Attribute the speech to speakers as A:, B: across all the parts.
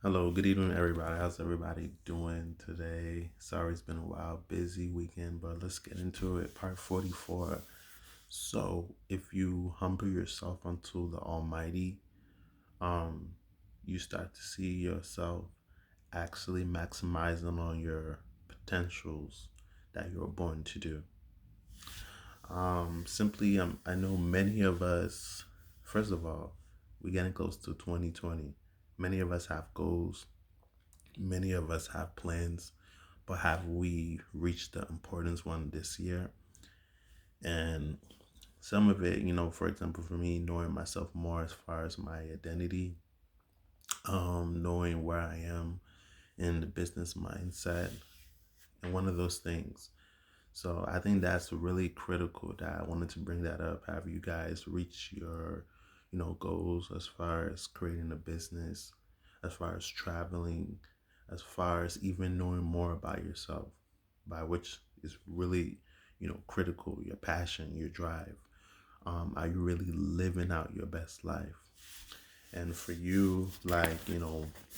A: Hello, good evening, everybody. How's everybody doing today? Sorry, it's been a while, busy weekend, but let's get into it. Part 44. So, if you humble yourself unto the Almighty, um, you start to see yourself actually maximizing on your potentials that you're born to do. Simply, I know many of us, first of all, we're getting close to 2020. Many of us have goals, many of us have plans, but have we reached the importance one this year? And some of it, for example, for me, knowing myself more as far as my identity, knowing where I am in the business mindset, and one of those things. So I think that's really critical that I wanted to bring that up. Have you guys reached your, goals as far as creating a business, as far as traveling, as far as even knowing more about yourself, by which is really, critical, your passion, your drive. Are you really living out your best life? And for you, like,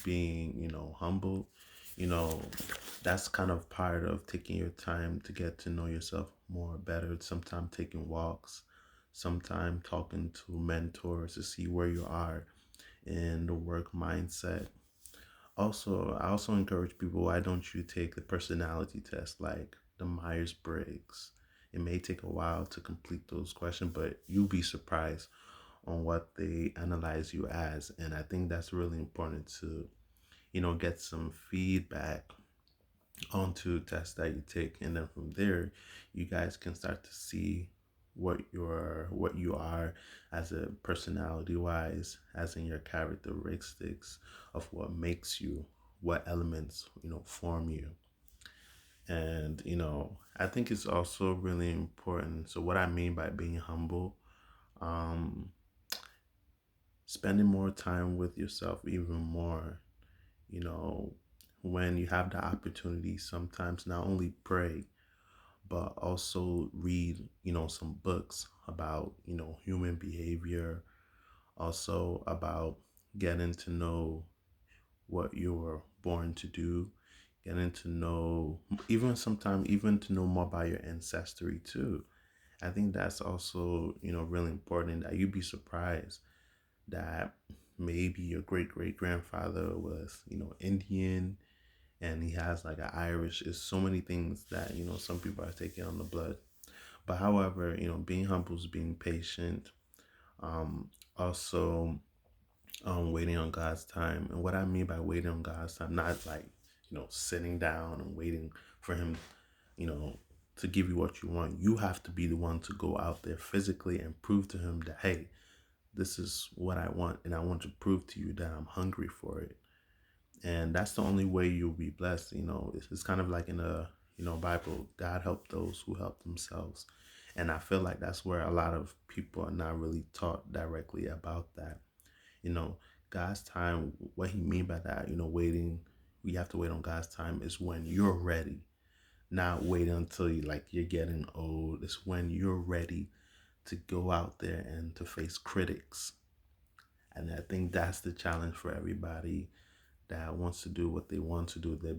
A: being, humble, you know, that's kind of part of taking your time to get to know yourself more better. Sometimes taking walks, sometimes talking to mentors to see where you are in the work mindset. Also, I also encourage people, why don't you take the personality test like the Myers Briggs? It may take a while to complete those questions, but you'll be surprised on what they analyze you as. And I think that's really important to, get some feedback onto tests that you take. And then from there, you guys can start to see what you are as a personality wise, as in your characteristics of what makes you, what elements, form you. And, I think it's also really important. So what I mean by being humble, um, spending more time with yourself even more, you know, when you have the opportunity, sometimes not only pray, but also read, some books about, human behavior, also about getting to know what you were born to do, getting to know, even sometimes, even to know more about your ancestry too. I think that's also, really important that you'd be surprised that maybe your great great grandfather was, Indian, and he has like an Irish. Is so many things that, some people are taking on the blood. But however, being humble is being patient. Also, waiting on God's time. And what I mean by waiting on God's time, not like, sitting down and waiting for Him, you know, to give you what you want. You have to be the one to go out there physically and prove to Him that, hey, this is what I want, and I want to prove to you that I'm hungry for it. And that's the only way you'll be blessed. It's kind of like in the, Bible, God helped those who help themselves. And I feel like that's where a lot of people are not really taught directly about that. you know God's time, what He mean by that, waiting, we have to wait on God's time, is when you're ready, not waiting until you're getting old. It's when you're ready to go out there and to face critics. And I think that's the challenge for everybody that wants to do what they want to do. They're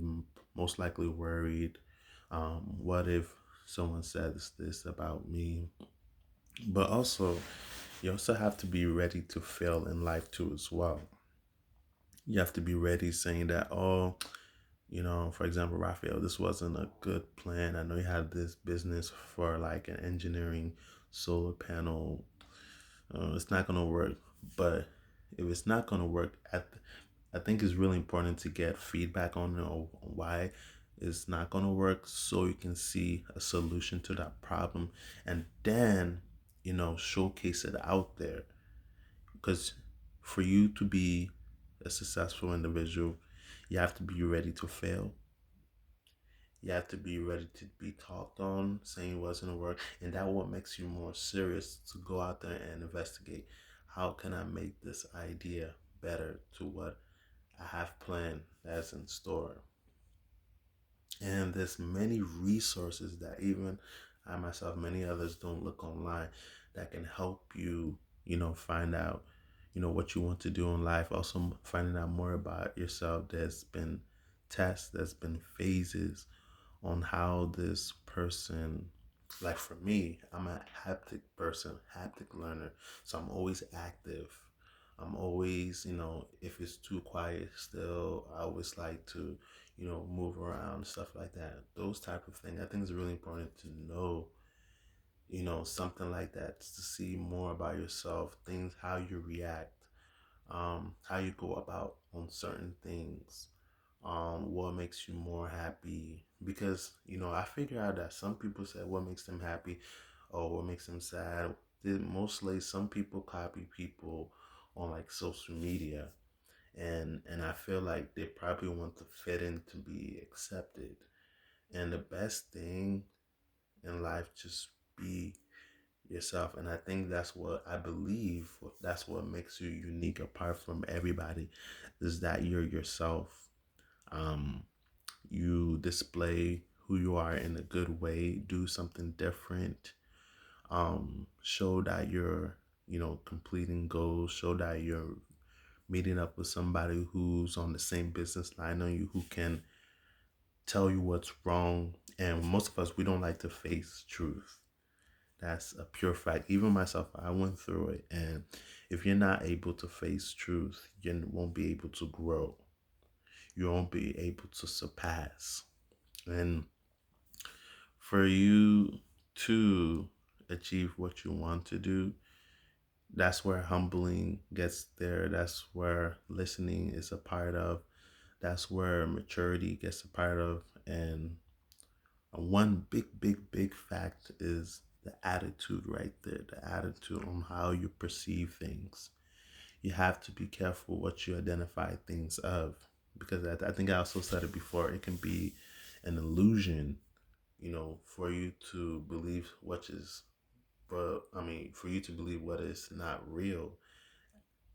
A: most likely worried. What if someone says this about me? But also, you also have to be ready to fail in life too, as well. You have to be ready saying that, oh, for example, Raphael, this wasn't a good plan. I know you had this business for like an engineering solar panel. It's not going to work. But if it's not going to work, I think it's really important to get feedback on, why it's not going to work, so you can see a solution to that problem, and then, showcase it out there. Because for you to be a successful individual, you have to be ready to fail. You have to be ready to be talked on, saying what's gonna work, and that what makes you more serious to go out there and investigate. How can I make this idea better to what I have planned that's in store? And there's many resources that even I myself, many others don't look online, that can help you, find out, what you want to do in life. Also finding out more about yourself. There's been tests, there's been phases on how this person, like for me, I'm a haptic person, haptic learner. So I'm always active. I'm always, if it's too quiet still, I always like to, move around, stuff like that. Those type of things. I think it's really important to know, something like that, to see more about yourself, things, how you react, how you go about on certain things, what makes you more happy. Because, I figure out that some people say what makes them happy or what makes them sad. Mostly some people copy people on like social media, and I feel like they probably want to fit in to be accepted. And the best thing in life, just be yourself. And I think that's what I believe, that's what makes you unique apart from everybody, is that you're yourself. um you display who you are in a good way, do something different, show that you're, completing goals, show that you're meeting up with somebody who's on the same business line on you, who can tell you what's wrong. And most of us, we don't like to face truth. That's a pure fact. Even myself, I went through it. And if you're not able to face truth, you won't be able to grow. You won't be able to surpass. And for you to achieve what you want to do, that's where humbling gets there. That's where listening is a part of. That's where maturity gets a part of. And one big, big, big fact is the attitude right there, the attitude on how you perceive things. You have to be careful what you identify things of, because I think I also said it before, it can be an illusion, for you to believe what is, but I mean, for you to believe what is not real,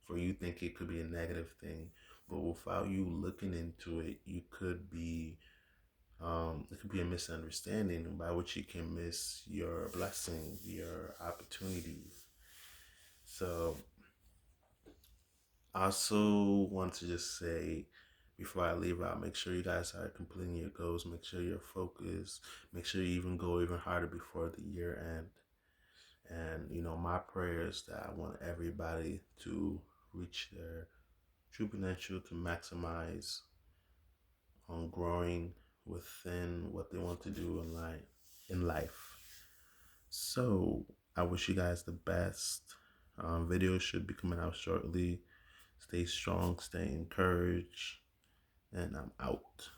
A: for you think it could be a negative thing, but without you looking into it, you could be it could be a misunderstanding by which you can miss your blessing, your opportunities. So I also want to just say before I leave out, make sure you guys are completing your goals, make sure you're focused, make sure you even go even harder before the year end. And my prayer is that I want everybody to reach their true potential, to maximize on growing within what they want to do in life. So I wish you guys the best. Videos should be coming out shortly. Stay strong, stay encouraged, and I'm out.